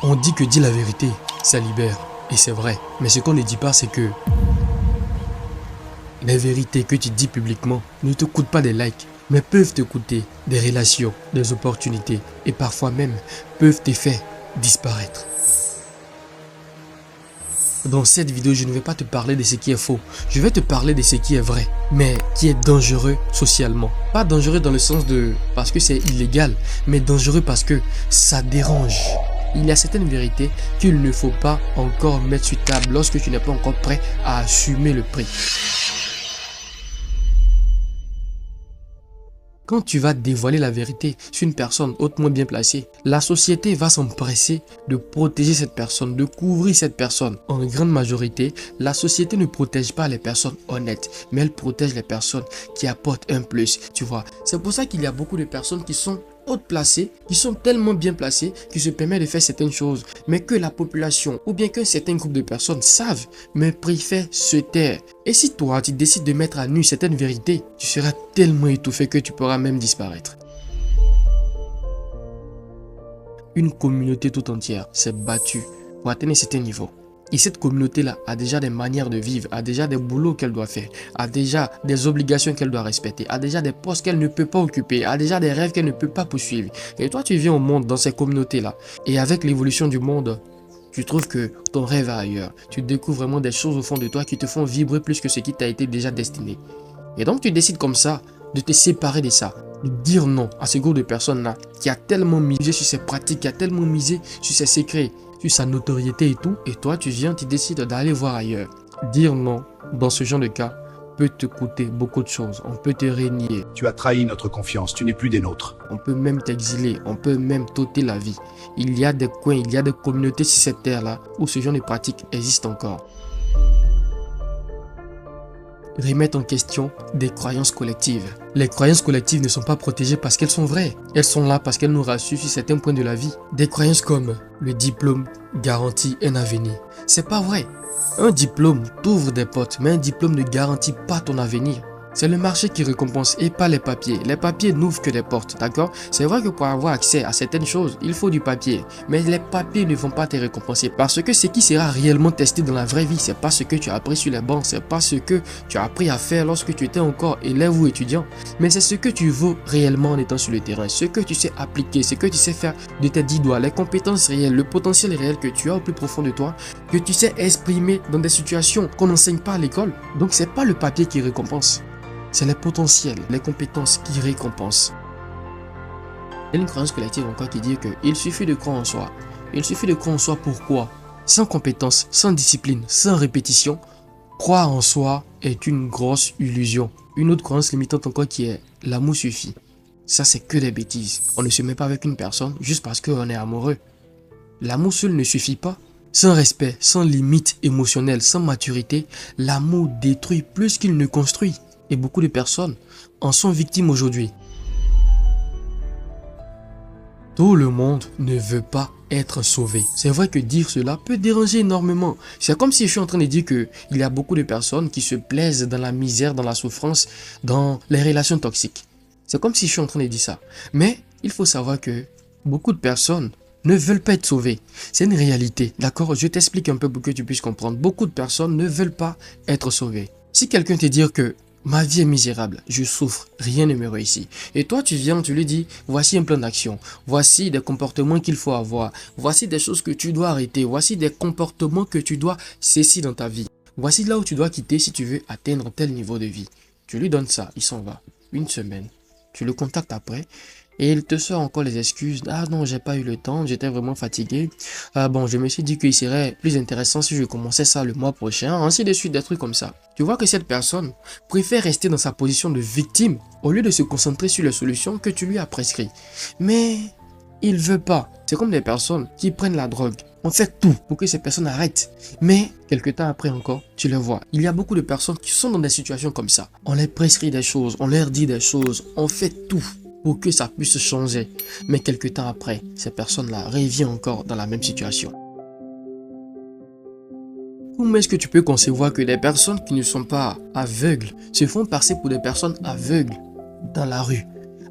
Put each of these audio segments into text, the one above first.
On dit que dire la vérité, ça libère. Et c'est vrai. Mais ce qu'on ne dit pas, c'est que les vérités que tu dis publiquement ne te coûtent pas des likes, mais peuvent te coûter des relations, des opportunités et parfois même peuvent te faire disparaître. Dans cette vidéo, je ne vais pas te parler de ce qui est faux. Je vais te parler de ce qui est vrai, mais qui est dangereux socialement. Pas dangereux dans le sens de parce que c'est illégal, mais dangereux parce que ça dérange. Il y a certaines vérités qu'il ne faut pas encore mettre sur table lorsque tu n'es pas encore prêt à assumer le prix. Quand tu vas dévoiler la vérité sur une personne hautement bien placée, la société va s'empresser de protéger cette personne, de couvrir cette personne. En grande majorité, la société ne protège pas les personnes honnêtes, mais elle protège les personnes qui apportent un plus, tu vois. C'est pour ça qu'il y a beaucoup de personnes qui sont hautes placées, qui sont tellement bien placées, qui se permettent de faire certaines choses, mais que la population ou bien qu'un certain groupe de personnes savent, mais préfèrent se taire. Et si toi, tu décides de mettre à nu certaines vérités, tu seras tellement étouffé que tu pourras même disparaître. Une communauté tout entière s'est battue pour atteindre un certain niveau. Et cette communauté-là a déjà des manières de vivre, a déjà des boulots qu'elle doit faire, a déjà des obligations qu'elle doit respecter, a déjà des postes qu'elle ne peut pas occuper, a déjà des rêves qu'elle ne peut pas poursuivre. Et toi, tu viens au monde dans ces communautés-là. Et avec l'évolution du monde, tu trouves que ton rêve va ailleurs. Tu découvres vraiment des choses au fond de toi qui te font vibrer plus que ce qui t'a été déjà destiné. Et donc, tu décides comme ça de te séparer de ça, de dire non à ce groupe de personnes-là qui a tellement misé sur ses pratiques, qui a tellement misé sur ses secrets, sur sa notoriété et tout, et toi tu viens, tu décides d'aller voir ailleurs. Dire non dans ce genre de cas peut te coûter beaucoup de choses. On peut te renier. Tu as trahi notre confiance, tu n'es plus des nôtres. On peut même t'exiler, on peut même t'ôter la vie. Il y a des coins, il y a des communautés sur cette terre-là où ce genre de pratiques existe encore. Remettre en question des croyances collectives. Les croyances collectives ne sont pas protégées parce qu'elles sont vraies. Elles sont là parce qu'elles nous rassurent sur certains points de la vie. Des croyances comme le diplôme garantit un avenir. C'est pas vrai. Un diplôme t'ouvre des portes, mais un diplôme ne garantit pas ton avenir. C'est le marché qui récompense et pas les papiers. Les papiers n'ouvrent que des portes, d'accord? C'est vrai que pour avoir accès à certaines choses, il faut du papier. Mais les papiers ne vont pas te récompenser parce que ce qui sera réellement testé dans la vraie vie, c'est pas ce que tu as appris sur les bancs, c'est pas ce que tu as appris à faire lorsque tu étais encore élève ou étudiant. Mais c'est ce que tu vaux réellement en étant sur le terrain, ce que tu sais appliquer, ce que tu sais faire de tes 10 doigts, les compétences réelles, le potentiel réel que tu as au plus profond de toi, que tu sais exprimer dans des situations qu'on n'enseigne pas à l'école. Donc c'est pas le papier qui récompense. C'est les potentiels, les compétences qui récompensent. Il y a une croyance collective encore qui dit qu'il suffit de croire en soi. Il suffit de croire en soi pourquoi? Sans compétence, sans discipline, sans répétition, croire en soi est une grosse illusion. Une autre croyance limitante encore qui est l'amour suffit. Ça c'est que des bêtises. On ne se met pas avec une personne juste parce qu'on est amoureux. L'amour seul ne suffit pas. Sans respect, sans limite émotionnelle, sans maturité, l'amour détruit plus qu'il ne construit. Et beaucoup de personnes en sont victimes aujourd'hui. Tout le monde ne veut pas être sauvé. C'est vrai que dire cela peut déranger énormément. C'est comme si je suis en train de dire qu'il y a beaucoup de personnes qui se plaisent dans la misère, dans la souffrance, dans les relations toxiques. C'est comme si je suis en train de dire ça. Mais il faut savoir que beaucoup de personnes ne veulent pas être sauvées. C'est une réalité, d'accord? Je t'explique un peu pour que tu puisses comprendre. Beaucoup de personnes ne veulent pas être sauvées. Si quelqu'un te dit que ma vie est misérable, je souffre, rien ne me réussit. Et toi, tu viens, tu lui dis, voici un plan d'action, voici des comportements qu'il faut avoir, voici des choses que tu dois arrêter, voici des comportements que tu dois cesser dans ta vie. Voici là où tu dois quitter si tu veux atteindre tel niveau de vie. Tu lui donnes ça, il s'en va. Une semaine. Tu le contactes après. Et il te sort encore les excuses. Ah non, j'ai pas eu le temps, j'étais vraiment fatigué. Ah bon, je me suis dit qu'il serait plus intéressant si je commençais ça le mois prochain. Ainsi de suite, des trucs comme ça. Tu vois que cette personne préfère rester dans sa position de victime au lieu de se concentrer sur les solutions que tu lui as prescrites. Mais il veut pas. C'est comme des personnes qui prennent la drogue. On fait tout pour que ces personnes arrêtent. Mais quelques temps après encore, tu le vois. Il y a beaucoup de personnes qui sont dans des situations comme ça. On leur prescrit des choses, on leur dit des choses, on fait tout pour que ça puisse changer. Mais quelques temps après, ces personnes-là reviennent encore dans la même situation. Comment est-ce que tu peux concevoir que des personnes qui ne sont pas aveugles se font passer pour des personnes aveugles dans la rue,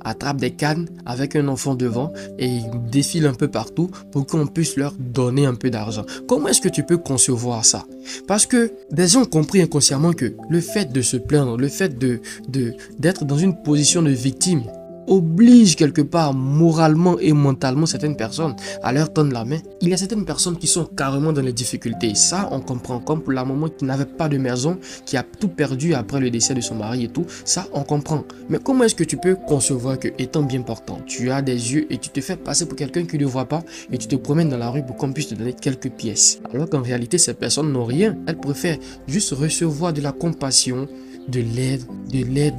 attrape des cannes avec un enfant devant et il défile un peu partout pour qu'on puisse leur donner un peu d'argent. Comment est-ce que tu peux concevoir ça? Parce que des gens ont compris inconsciemment que le fait de se plaindre, le fait d'être dans une position de victime oblige quelque part moralement et mentalement certaines personnes à leur tendre la main. Il y a certaines personnes qui sont carrément dans les difficultés. Ça, on comprend, comme pour la maman qui n'avait pas de maison, qui a tout perdu après le décès de son mari et tout. Ça, on comprend. Mais comment est-ce que tu peux concevoir que, étant bien portant, tu as des yeux et tu te fais passer pour quelqu'un qui ne voit pas et tu te promènes dans la rue pour qu'on puisse te donner quelques pièces? Alors qu'en réalité, ces personnes n'ont rien. Elles préfèrent juste recevoir de la compassion, de l'aide,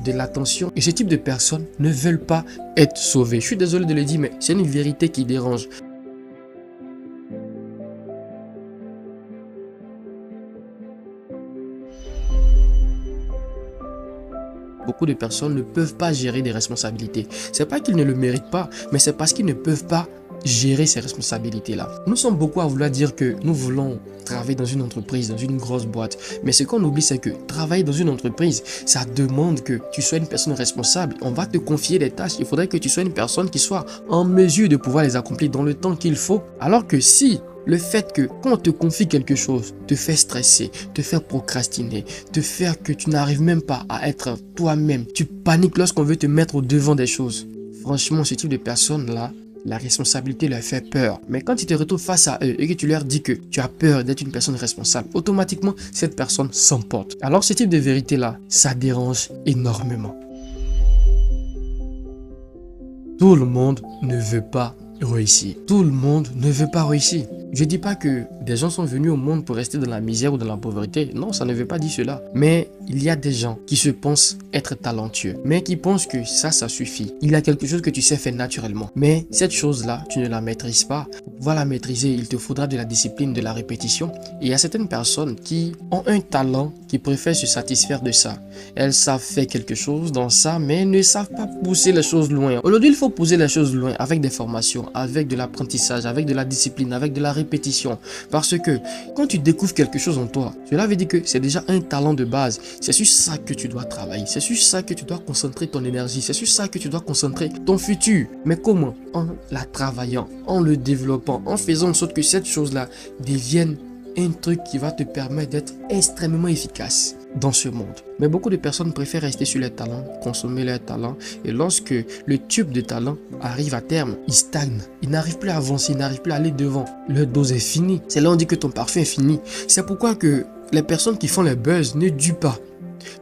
de l'attention. Et ce type de personnes ne veulent pas être sauvées. Je suis désolé de le dire, mais c'est une vérité qui dérange. Beaucoup de personnes ne peuvent pas gérer des responsabilités. C'est pas qu'ils ne le méritent pas, mais c'est parce qu'ils ne peuvent pas gérer ces responsabilités-là. Nous sommes beaucoup à vouloir dire que nous voulons travailler dans une entreprise, dans une grosse boîte. Mais ce qu'on oublie, c'est que travailler dans une entreprise, ça demande que tu sois une personne responsable. On va te confier des tâches. Il faudrait que tu sois une personne qui soit en mesure de pouvoir les accomplir dans le temps qu'il faut. Alors que si le fait que quand on te confie quelque chose te fait stresser, te fait procrastiner, te fait que tu n'arrives même pas à être toi-même, tu paniques lorsqu'on veut te mettre au devant des choses. Franchement, ce type de personnes-là, la responsabilité leur fait peur. Mais quand tu te retrouves face à eux et que tu leur dis que tu as peur d'être une personne responsable, automatiquement, cette personne s'emporte. Alors ce type de vérité-là, ça dérange énormément. Tout le monde ne veut pas réussir. Tout le monde ne veut pas réussir. Je ne dis pas que des gens sont venus au monde pour rester dans la misère ou dans la pauvreté. Non, ça ne veut pas dire cela. Mais il y a des gens qui se pensent être talentueux, mais qui pensent que ça suffit. Il y a quelque chose que tu sais faire naturellement. Mais cette chose-là, tu ne la maîtrises pas. Pour pouvoir la maîtriser, il te faudra de la discipline, de la répétition. Et il y a certaines personnes qui ont un talent, qui préfèrent se satisfaire de ça. Elles savent faire quelque chose dans ça, mais ne savent pas pousser les choses loin. Aujourd'hui, il faut pousser les choses loin avec des formations, avec de l'apprentissage, avec de la discipline, avec de la répétition. Parce que quand tu découvres quelque chose en toi, cela veut dire que c'est déjà un talent de base. C'est sur ça que tu dois travailler. C'est sur ça que tu dois concentrer ton énergie. C'est sur ça que tu dois concentrer ton futur. Mais comment? En la travaillant, en le développant, en faisant en sorte que cette chose-là devienne un truc qui va te permettre d'être extrêmement efficace dans ce monde. Mais beaucoup de personnes préfèrent rester sur les talents, consommer leurs talents. Et lorsque le tube de talent arrive à terme, il stagne. Il n'arrive plus à avancer, il n'arrive plus à aller devant. Leur dose est finie. C'est là où on dit que ton parfum est fini. C'est pourquoi que les personnes qui font les buzz ne durent pas.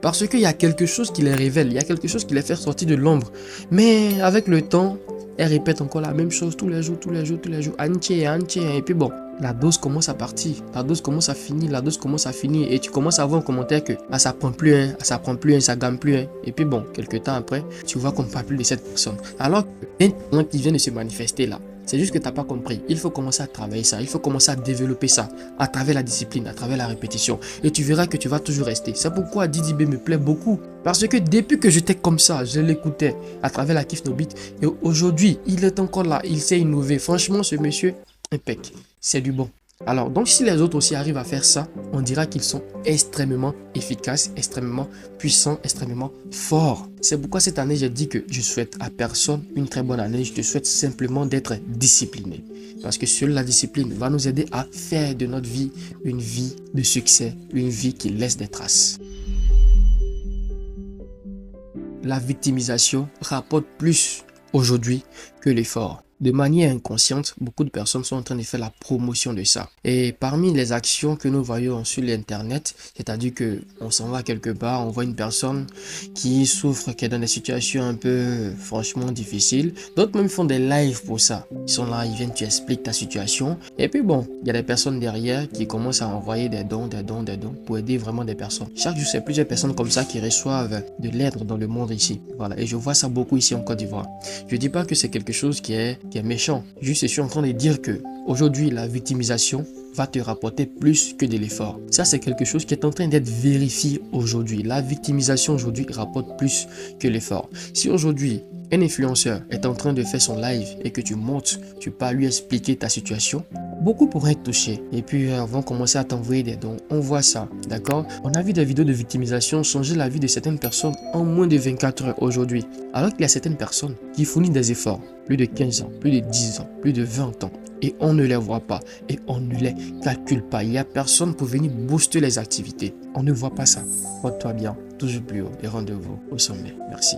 Parce qu'il y a quelque chose qui les révèle, il y a quelque chose qui les fait sortir de l'ombre. Mais avec le temps, elles répètent encore la même chose tous les jours, entier, et puis bon, la dose commence à partir, la dose commence à finir, et tu commences à voir en commentaire que ça prend plus ça gagne plus et puis bon, quelques temps après, tu vois qu'on ne parle plus de cette personne. Alors qu'un talent qui vient de se manifester là, c'est juste que tu n'as pas compris. Il faut commencer à travailler ça. Il faut commencer à développer ça à travers la discipline, à travers la répétition. Et tu verras que tu vas toujours rester. C'est pourquoi Didi B me plaît beaucoup. Parce que depuis que j'étais comme ça, je l'écoutais à travers la Kif No Beat. Et aujourd'hui, il est encore là. Il s'est innové. Franchement, ce monsieur, impec. C'est du bon. Alors, donc si les autres aussi arrivent à faire ça, on dira qu'ils sont extrêmement efficaces, extrêmement puissants, extrêmement forts. C'est pourquoi cette année, j'ai dit que je souhaite à personne une très bonne année. Je te souhaite simplement d'être discipliné. Parce que seule la discipline va nous aider à faire de notre vie une vie de succès, une vie qui laisse des traces. La victimisation rapporte plus aujourd'hui que l'effort. De manière inconsciente, beaucoup de personnes sont en train de faire la promotion de ça. Et parmi les actions que nous voyons sur l'internet, c'est-à-dire que on s'en va quelque part, on voit une personne qui souffre, qui est dans des situations un peu franchement difficiles. D'autres même font des lives pour ça. Ils sont là, ils viennent, tu expliques ta situation. Et puis bon, il y a des personnes derrière qui commencent à envoyer des dons pour aider vraiment des personnes. Chaque jour, c'est plusieurs personnes comme ça qui reçoivent de l'aide dans le monde ici. Voilà, et je vois ça beaucoup ici en Côte d'Ivoire. Je dis pas que c'est quelque chose qui est méchant. Juste, je suis en train de dire que aujourd'hui, la victimisation va te rapporter plus que de l'effort. Ça, c'est quelque chose qui est en train d'être vérifié aujourd'hui. La victimisation aujourd'hui rapporte plus que l'effort. Si aujourd'hui, un influenceur est en train de faire son live et que tu montes, tu peux lui expliquer ta situation, beaucoup pourraient être touchés et puis vont commencer à t'envoyer des dons. On voit ça, d'accord? On a vu des vidéos de victimisation changer la vie de certaines personnes en moins de 24 heures aujourd'hui. Alors qu'il y a certaines personnes qui fournissent des efforts, plus de 15 ans, plus de 10 ans, plus de 20 ans, et on ne les voit pas et on ne les calcule pas. Il n'y a personne pour venir booster les activités. On ne voit pas ça. Porte-toi bien, toujours plus haut et rendez-vous au sommet. Merci.